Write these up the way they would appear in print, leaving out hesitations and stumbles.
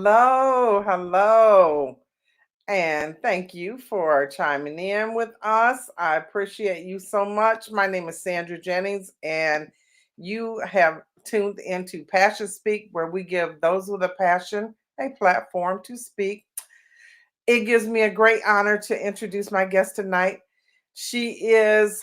Hello, hello. And thank you for chiming in with us. I appreciate you so much. My name is Sandra Jennings, and you have tuned into Passion Speak, where we give those with a passion a platform to speak. It gives me a great honor to introduce my guest tonight. She is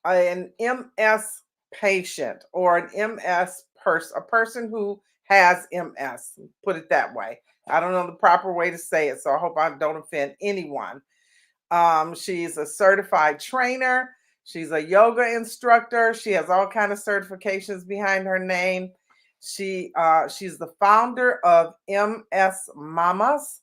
an MS patient or an MS person, a person who has MS, put it that way. I don't know the proper way to say it, so I hope I don't offend anyone. She's a certified trainer. She's a yoga instructor. She has all kind of certifications behind her name. She's the founder of MS Mamas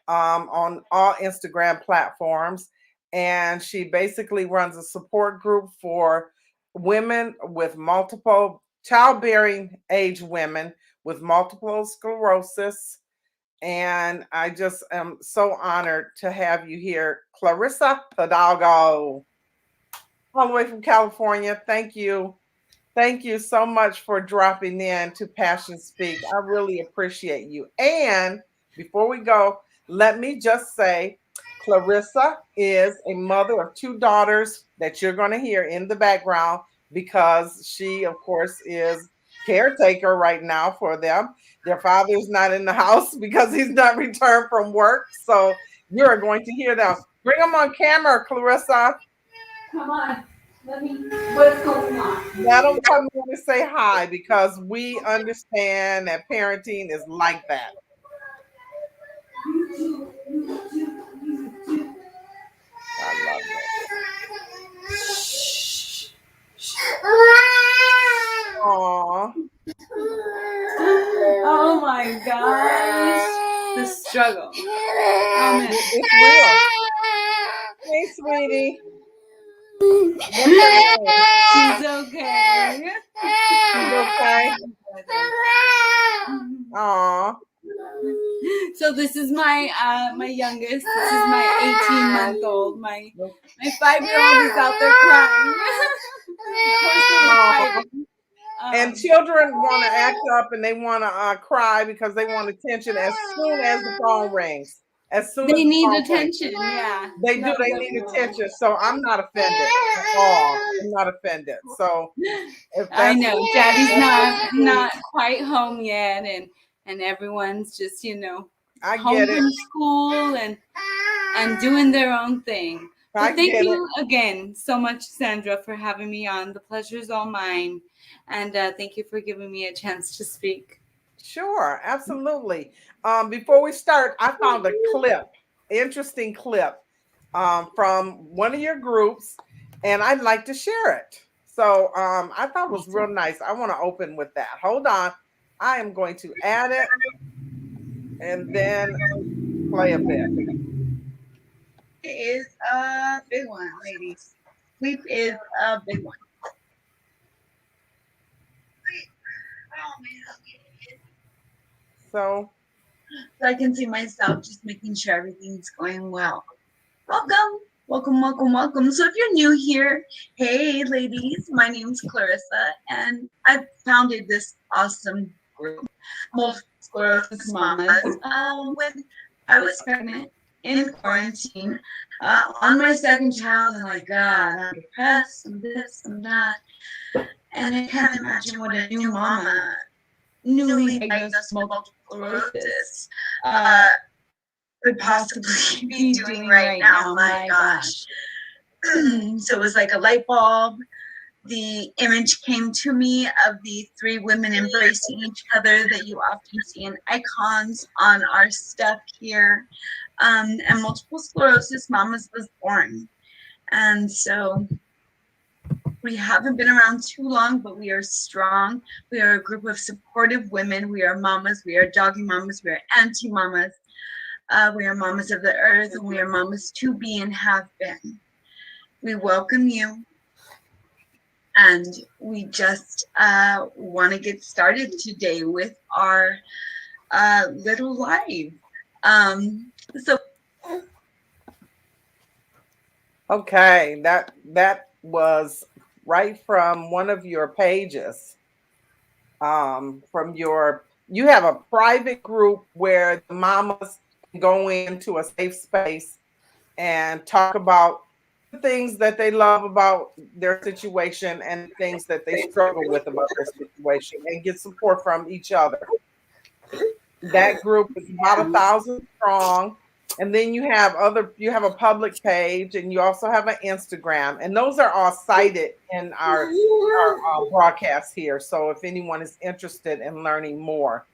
on all Instagram platforms, and she basically runs a support group for women with multiple childbearing age women with multiple sclerosis, and I just am so honored to have you here, Clarissa Hildago, all the way from California. Thank you. Thank you so much for dropping in to Passion Speak. I really appreciate you. And before we go, let me just say Clarissa is a mother of two daughters that you're going to hear in the background because she, of course, is caretaker right now for them. Their father is not in the house because he's not returned from work. So you're going to hear them. Bring them on camera, Clarissa. Come on. What's going on? Let them come in and say hi because we understand that parenting is like that. I love it. Aw. Oh my gosh. The struggle. Oh man. It's real. Hey, sweetie. She's okay. She's okay. Aw. So this is my my youngest. This is my 18-month-old. My 5-year-old is out there crying. And children want to act up and they want to cry because they want attention as soon as the phone rings. As soon as they the need phone attention. rings. Yeah, They do. They need attention. So I'm not offended at all. I'm not offended. So if I that's, know Daddy's not quite home yet, and everyone's just I home get it. from school and doing their own thing. But thank you again so much, Sandra, for having me on. The pleasure is all mine, and thank you for giving me a chance to speak. Sure, absolutely. Before we start, I found a clip, interesting clip, from one of your groups, and I'd like to share it. So I thought it was real nice. I want to open with that. Hold on. I am going to add it and then play a bit. It is a big one, ladies. Sleep is a big one. So I can see myself just making sure everything's going well. Welcome, welcome, welcome, welcome. So if you're new here, hey ladies, my name's Clarissa, and I founded this awesome group, Multiple Sclerosis Mamas, when I was pregnant in quarantine on my second child, and like, God, I'm depressed, I'm this, I'm that. And I can't imagine what a new mama, newly diagnosed multiple sclerosis, could possibly be doing right now. My gosh. So it was like a light bulb. The image came to me of the three women embracing each other that you often see in icons on our stuff here. And Multiple Sclerosis Mamas was born. And so we haven't been around too long, but we are strong. We are a group of supportive women. We are mamas. We are doggy mamas. We are auntie mamas. We are mamas of the earth, and we are mamas to be and have been. We welcome you. And we just want to get started today with our little live. okay, that was right from one of your pages, from your You have a private group where the mamas go into a safe space and talk about the things that they love about their situation and the things that they struggle with about their situation and get support from each other. That group is about 1,000 strong. And then you have a public page and you also have an Instagram. And those are all cited in our broadcast here. So if anyone is interested in learning more.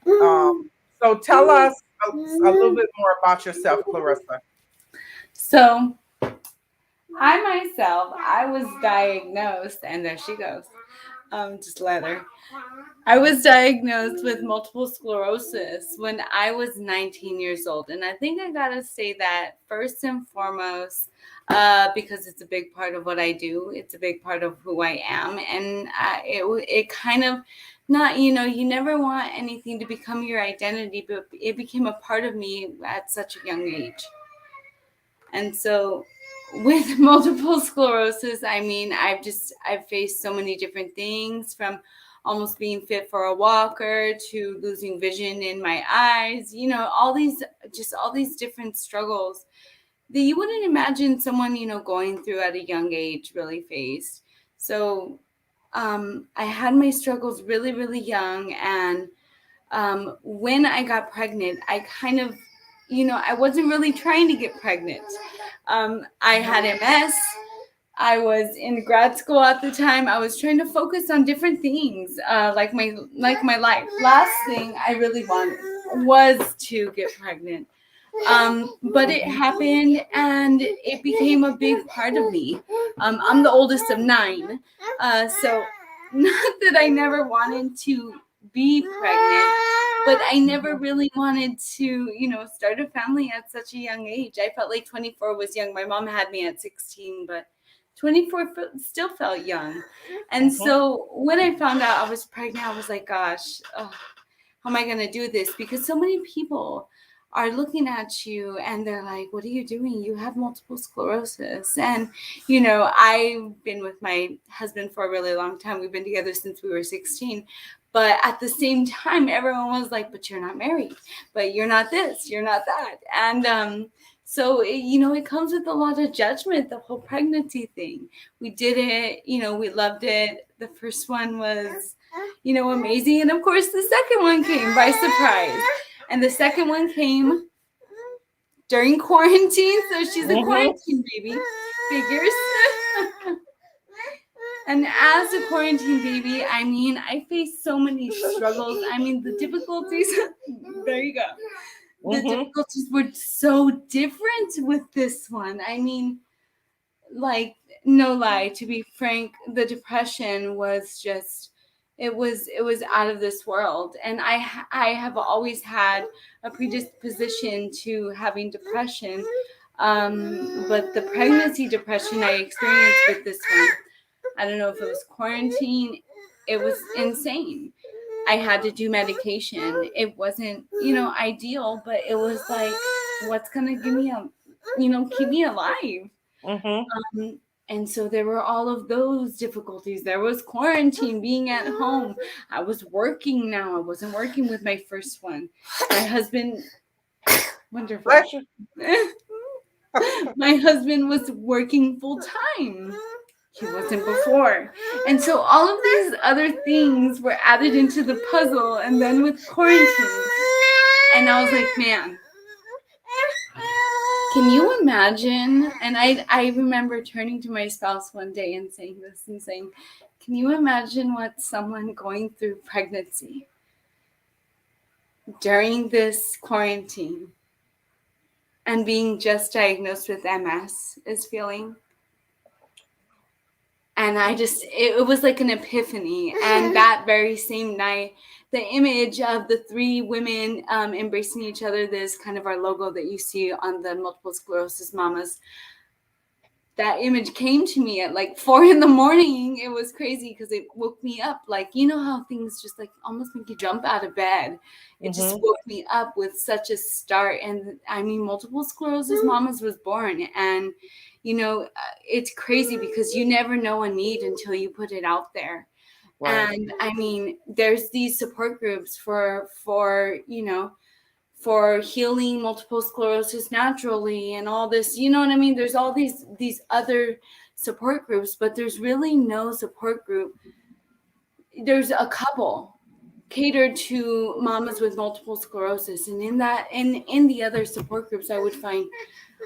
So tell us a little bit more about yourself, Clarissa. So I was diagnosed, and there she goes. Just let her. I was diagnosed with multiple sclerosis when I was 19 years old. And I think I gotta say that first and foremost, because it's a big part of what I do. It's a big part of who I am. And it kind of, not, you never want anything to become your identity, but it became a part of me at such a young age. And so with multiple sclerosis, I mean, I've faced so many different things, from almost being fit for a walker to losing vision in my eyes, all these different struggles that you wouldn't imagine someone, going through at a young age really faced. So I had my struggles really, really young. And when I got pregnant, I kind of, I wasn't really trying to get pregnant. I had MS. I was in grad school at the time. I was trying to focus on different things, like my life. Last thing I really wanted was to get pregnant. But it happened, and it became a big part of me. I'm the oldest of 9. So not that I never wanted to be pregnant, but I never really wanted to, start a family at such a young age. I felt like 24 was young. My mom had me at 16, but 24 still felt young. And so when I found out I was pregnant, I was like, gosh, how am I going to do this? Because so many people are looking at you and they're like, what are you doing? You have multiple sclerosis. And, I've been with my husband for a really long time. We've been together since we were 16. But at the same time, everyone was like, but you're not married, but you're not this, you're not that. And so, it comes with a lot of judgment, the whole pregnancy thing. We did it, we loved it. The first one was, amazing. And of course, the second one came by surprise. And the second one came during quarantine. So she's a quarantine baby. Figures. And as a quarantine baby, I mean, I faced so many struggles. I mean, the difficulties, there you go. The difficulties were so different with this one. I mean, like, no lie, to be frank, the depression was just, it was out of this world. And I have always had a predisposition to having depression. But the pregnancy depression I experienced with this one, I don't know if it was quarantine, it was insane. I had to do medication. It wasn't, ideal, but it was like, what's going to give me keep me alive? And so there were all of those difficulties. There was quarantine, being at home. I was working now. I wasn't working with my first one. My husband, wonderful. My husband was working full time. He wasn't before. And so all of these other things were added into the puzzle, and then with quarantine. And I was like, man, can you imagine? And I remember turning to my spouse one day and saying this and saying, can you imagine what someone going through pregnancy during this quarantine and being just diagnosed with MS is feeling? And it was like an epiphany. And that very same night, the image of the 3 women embracing each other, this kind of our logo that you see on the Multiple Sclerosis Mamas, that image came to me at like 4 a.m. It was crazy because it woke me up. Like, how things just like almost make you jump out of bed. It just woke me up with such a start. And I mean, Multiple Sclerosis Mamas was born. And it's crazy because you never know a need until you put it out there. And I mean, there's these support groups for for healing multiple sclerosis naturally and all this, you know what I mean? There's all these other support groups, but there's really no support group. There's a couple catered to mamas with multiple sclerosis, and in the other support groups, I would find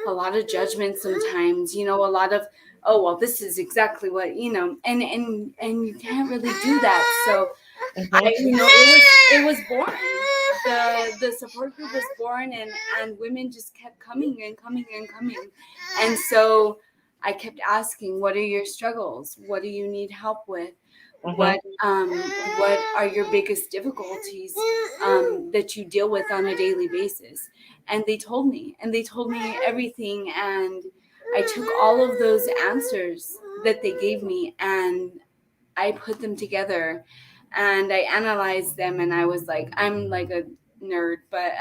a lot of judgment sometimes, a lot of, oh, well, this is exactly what, and you can't really do that. So it was boring. The support group was born, and women just kept coming and coming and coming. And so I kept asking, what are your struggles? What do you need help with? What are your biggest difficulties that you deal with on a daily basis? And they told me everything. And I took all of those answers that they gave me and I put them together and I analyzed them, and I was like, I'm like a nerd, but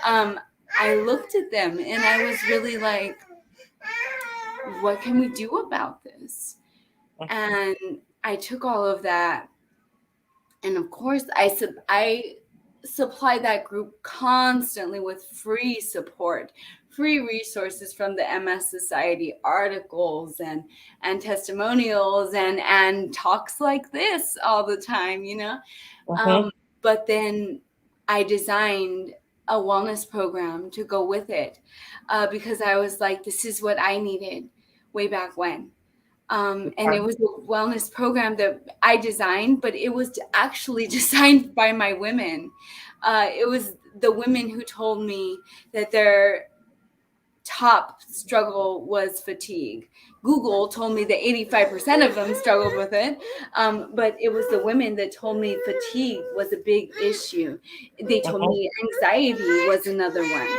I looked at them and I was really like, what can we do about this? And I took all of that, and of course I supply that group constantly with free support, free resources from the MS Society, articles and testimonials and talks like this all the time, but then I designed a wellness program to go with it because I was like, this is what I needed way back when. And it was a wellness program that I designed, but it was actually designed by my women. It was the women who told me that their top struggle was fatigue. Google told me that 85% of them struggled with it, but it was the women that told me fatigue was a big issue. They told me anxiety was another one,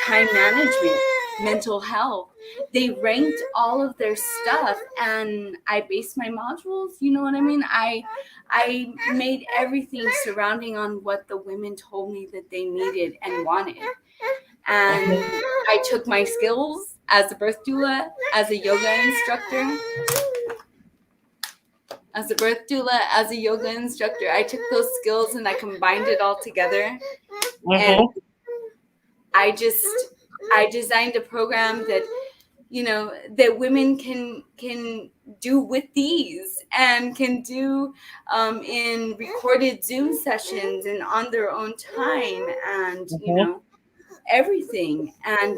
time management, mental health. They ranked all of their stuff, and I based my modules, you know what I mean? I made everything surrounding on what the women told me that they needed and wanted. And I took my skills as a birth doula, as a yoga instructor. I took those skills and I combined it all together. And I designed a program that, that women can do with these and can do in recorded Zoom sessions and on their own time and, everything. And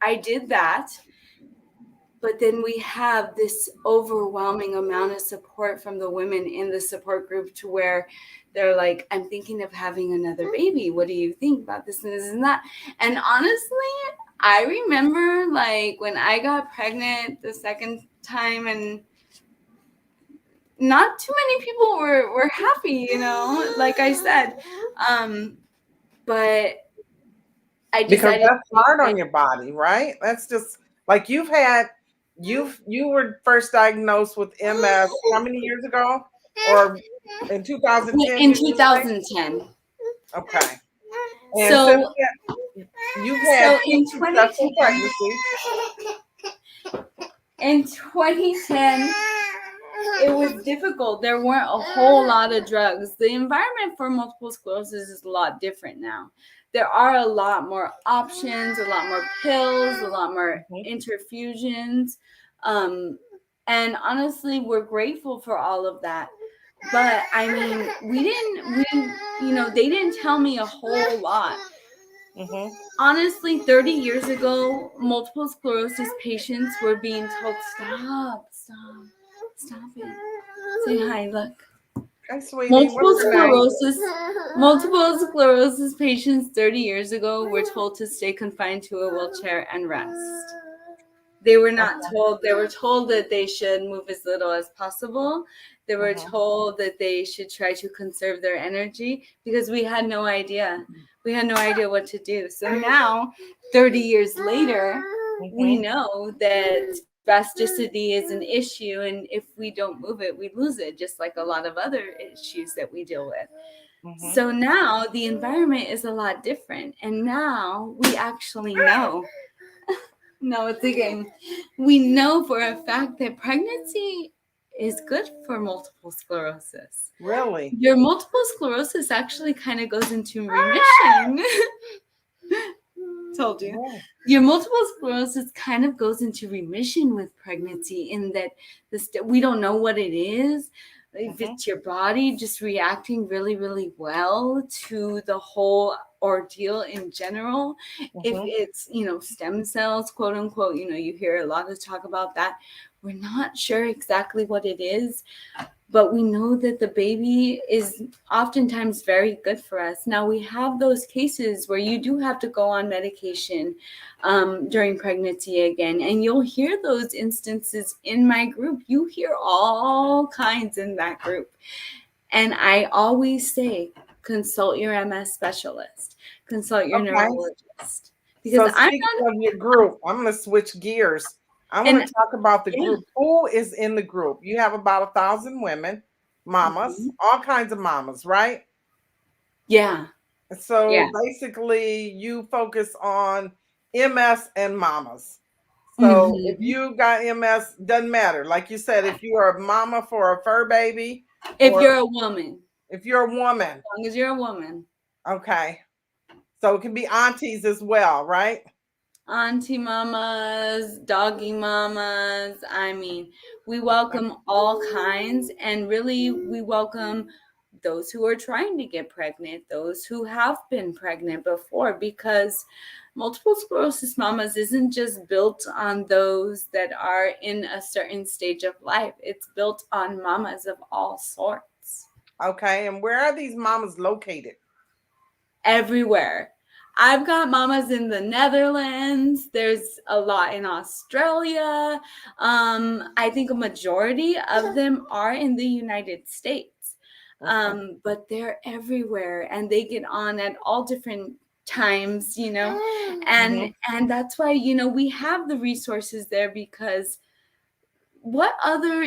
I did that. But then we have this overwhelming amount of support from the women in the support group to where they're like, I'm thinking of having another baby. What do you think about this and this and that? And honestly, I remember like when I got pregnant the second time, and not too many people were happy, like I said. But I decided, because that's hard on your body, right? That's just like you were first diagnosed with MS how many years ago? Or in 2010? In 2010. Okay. And so you've had in successful pregnancies. In 2010, it was difficult. There weren't a whole lot of drugs. The environment for multiple sclerosis is a lot different now. There are a lot more options, a lot more pills, a lot more interfusions. And honestly, we're grateful for all of that. But I mean, they didn't tell me a whole lot. Honestly, 30 years ago, multiple sclerosis patients were being told, stop it. Say hi, look. Hi, sweetie. Multiple sclerosis patients 30 years ago were told to stay confined to a wheelchair and rest. They were not told. They were told that they should move as little as possible. They were told that they should try to conserve their energy because we had no idea. We had no idea what to do. So now, 30 years later, we know that spasticity is an issue, and if we don't move it, we lose it, just like a lot of other issues that we deal with. So now the environment is a lot different, and now we actually know. No, it's a game. We know for a fact that pregnancy is good for multiple sclerosis. Really? Your multiple sclerosis actually kind of goes into remission. Told you. Oh. Your multiple sclerosis kind of goes into remission with pregnancy in that we don't know what it is. If it's your body just reacting really, really well to the whole ordeal in general, if it's, stem cells, quote unquote, you hear a lot of talk about that. We're not sure exactly what it is, but we know that the baby is oftentimes very good for us. Now, we have those cases where you do have to go on medication during pregnancy again, and you'll hear those instances in my group. You hear all kinds in that group. And I always say, consult your MS specialist, consult your neurologist. Because so speaking of your group, I'm going to switch gears. I want to talk about the group. Who is in the group? You have about 1,000 women, mamas, all kinds of mamas, right? Yeah. So basically you focus on MS and mamas. So if you got MS, doesn't matter. Like you said, if you are a mama for a fur baby. If you're a woman. If you're a woman. As long as you're a woman. Okay. So it can be aunties as well, right? Auntie mamas, doggy mamas. I mean, we welcome all kinds, and really we welcome those who are trying to get pregnant, those who have been pregnant before, because multiple sclerosis mamas isn't just built on those that are in a certain stage of life. It's built on mamas of all sorts. Okay. And where are these mamas located? Everywhere. I've got mamas in the Netherlands. There's a lot in Australia. I think a majority of them are in the United States. But they're everywhere, and they get on at all different times, and that's why, we have the resources there, because what other,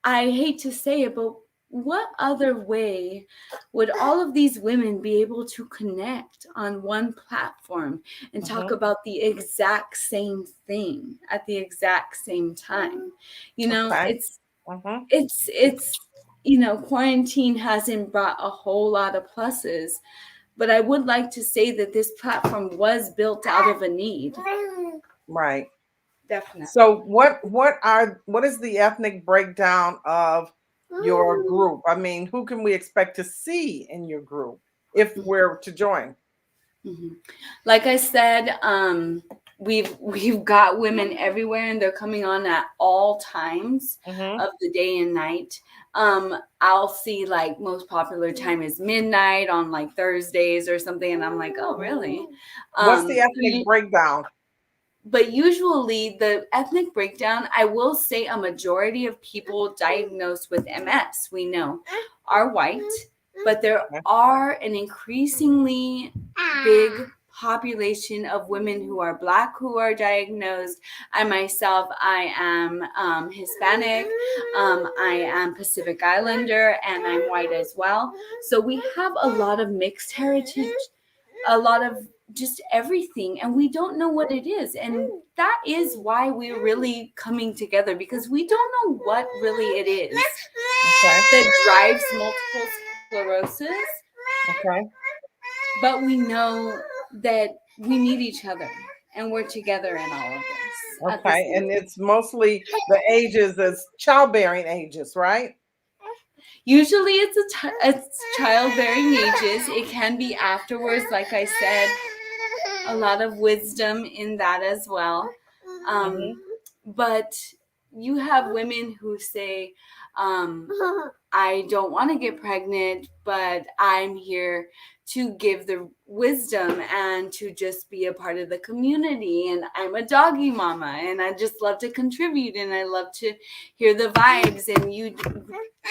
I hate to say it, but what other way would all of these women be able to connect on one platform and talk about the exact same thing at the exact same time? It's quarantine hasn't brought a whole lot of pluses, but I would like to say that this platform was built out of a need. Right. Definitely. So what is the ethnic breakdown of your group? I mean, who can we expect to see in your group if we're to join? Like I said, we've got women everywhere, and they're coming on at all times of the day and night. I'll see, like, most popular time is midnight on like Thursdays or something, and I'm like, oh, really? What's the ethnic breakdown? But usually the ethnic breakdown, I will say a majority of people diagnosed with MS, we know, are white, but there are an increasingly big population of women who are Black who are diagnosed. I myself, I am Hispanic, I am Pacific Islander, and I'm white as well. So we have a lot of mixed heritage, a lot of just everything, and we don't know what it is, and that is why we're really coming together, because we don't know what really it is that drives multiple sclerosis. But we know that we need each other, and we're together in all of this. Okay, and it's mostly the ages as childbearing ages, right? Usually it's childbearing ages. It can be afterwards, like I said. A lot of wisdom in that as well. But you have women who say, I don't want to get pregnant, but I'm here to give the wisdom and to just be a part of the community. And I'm a doggy mama, and I just love to contribute, and I love to hear the vibes. And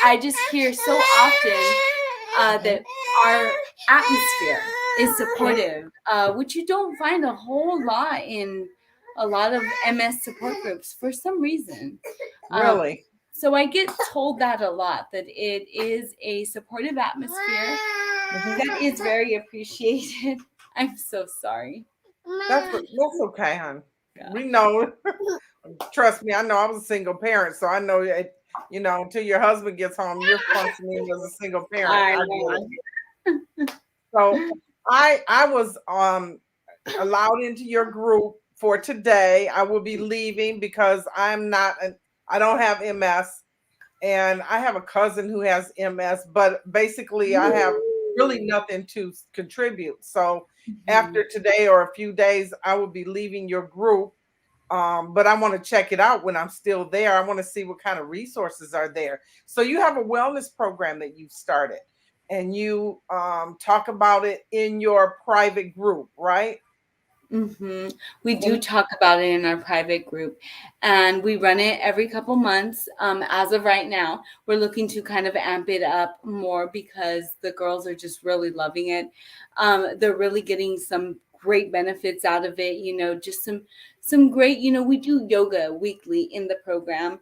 I just hear so often that our atmosphere is supportive, which you don't find a whole lot in a lot of MS support groups for some reason. Really? So I get told that a lot, that it is a supportive atmosphere that is very appreciated. I'm so sorry. That's okay, hon. We know. Trust me, I know I was a single parent, so I know until your husband gets home, you're functioning as a single parent. I I know. get it. So I was allowed into your group for today. I will be leaving because I don't have MS, and I have a cousin who has MS, but basically I have really nothing to contribute. So after today or a few days, I will be leaving your group. But I want to check it out when I'm still there. I want to see what kind of resources are there. So you have a wellness program that you've started, and you talk about it in your private group, right? We do talk about it in our private group, and we run it every couple months. As of right now, we're looking to kind of amp it up more because the girls are just really loving it. They're really getting some great benefits out of it. Just some great. We do yoga weekly in the program.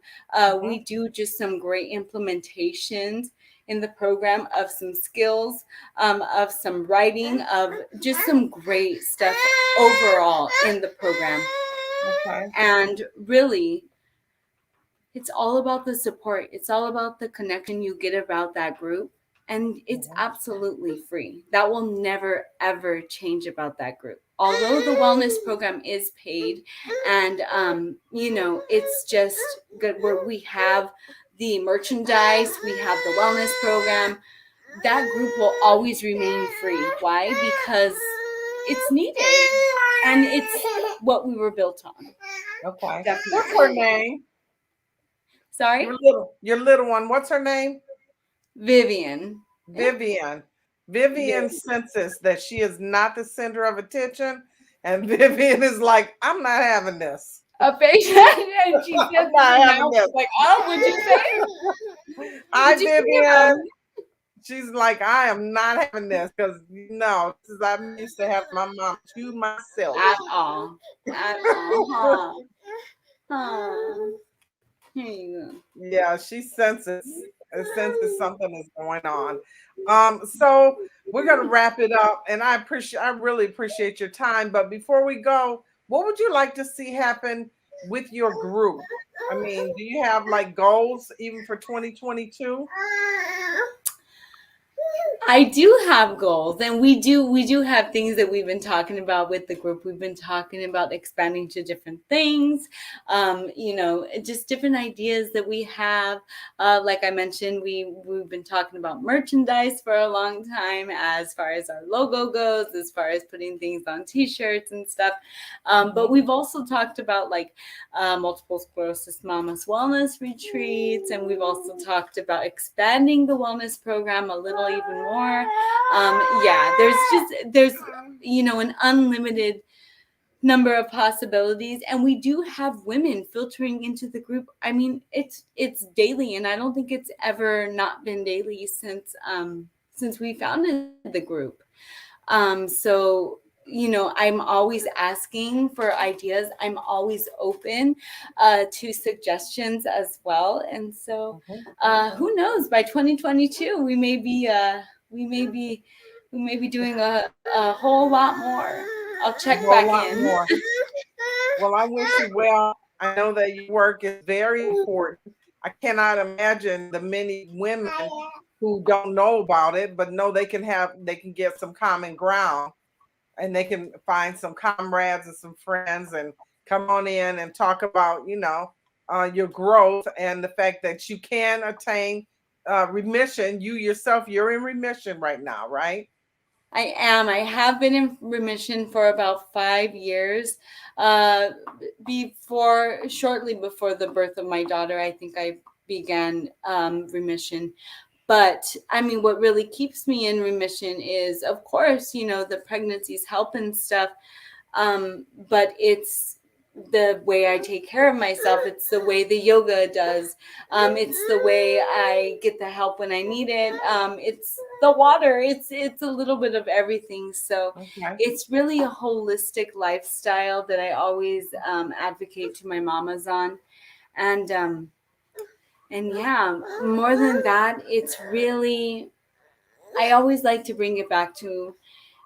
We do just some great implementations in the program of some skills, of some writing, of just some great stuff overall in the program. Okay. And really, it's all about the support. It's all about the connection you get about that group. And it's absolutely free. That will never, ever change about that group. Although the wellness program is paid, and, it's just good where we have the merchandise, we have the wellness program. That group will always remain free. Why? Because it's needed, and it's what we were built on. Okay. Definitely. What's her name? Sorry? Your little one. What's her name? Vivian. Vivian. Yeah. Senses that she is not the center of attention, and Vivian is like, I'm not having this. A patient, and she says, now, like, oh, would you say? Hi, Vivian. She's like, I am not having this because I'm used to have my mom to myself. At all. Huh. Here you go. Yeah, she senses something is going on. So we're gonna wrap it up, and I really appreciate your time. But before we go, what would you like to see happen with your group? I mean, do you have like goals even for 2022? I do have goals, and we do have things that we've been talking about with the group. We've been talking about expanding to different things, just different ideas that we have. Like I mentioned, we've been talking about merchandise for a long time, as far as our logo goes, as far as putting things on T-shirts and stuff. But we've also talked about like multiple sclerosis mamas wellness retreats, and we've also talked about expanding the wellness program a little even more. There's an unlimited number of possibilities, and we do have women filtering into the group. I mean, it's daily, and I don't think it's ever not been daily since we founded the group. So I'm always asking for ideas. I'm always open to suggestions as well. And so who knows, by 2022 we may be doing a whole lot more. I'll check back in. Well, I wish you well. I know that your work is very important. I cannot imagine the many women who don't know about it, but know they can get some common ground, and they can find some comrades and some friends and come on in and talk about, your growth and the fact that you can attain remission. You yourself, you're in remission right now, right? I am. I have been in remission for about 5 years. Shortly before the birth of my daughter, I think I began remission. But I mean, what really keeps me in remission is, of course, the pregnancy's help and stuff. But it's the way I take care of myself. It's the way the yoga does. It's the way I get the help when I need it. It's the water. It's a little bit of everything. So It's really a holistic lifestyle that I always advocate to my mamas on. And yeah, more than that, it's really, I always like to bring it back to,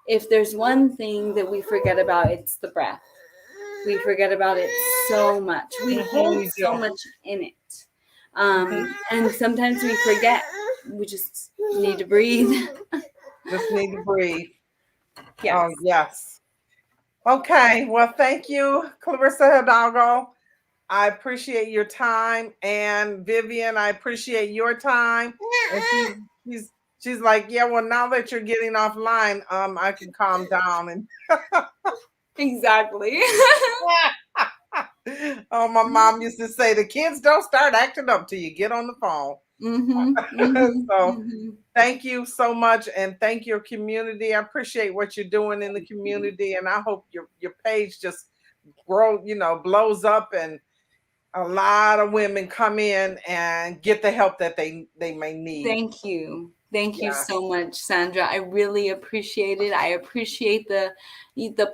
if there's one thing that we forget about, it's the breath. We forget about it so much. We hold so much in it. And sometimes we forget. We just need to breathe. Just need to breathe. Yes. Oh, yes. Okay. Well, thank you, Clarissa Hidalgo. I appreciate your time. And Vivian, I appreciate your time. And she's like, yeah, well, now that you're getting offline, I can calm down. And exactly. oh, my mom used to say the kids don't start acting up till you get on the phone. So thank you so much, and thank your community. I appreciate what you're doing in the community, and I hope your page just blows up, and a lot of women come in and get the help that they may need. Thank you. Thank you so much, Sandra. I really appreciate it. I appreciate the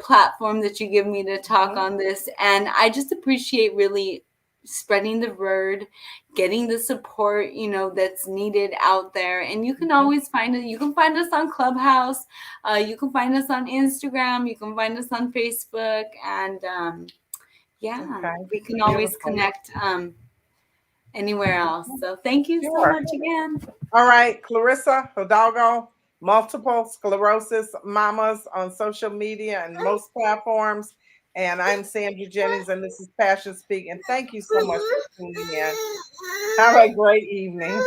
platform that you give me to talk on this, and I just appreciate really spreading the word, getting the support, that's needed out there. And you can always find it. You can find us on Clubhouse. You can find us on Instagram. You can find us on Facebook, and we can always connect anywhere else. So thank you so much again. All right, Clarissa Hildago, Multiple Sclerosis Mamas on social media and most platforms. And I'm Sandra Jennings, and this is Passion Speak. And thank you so much for tuning in. Have a great evening.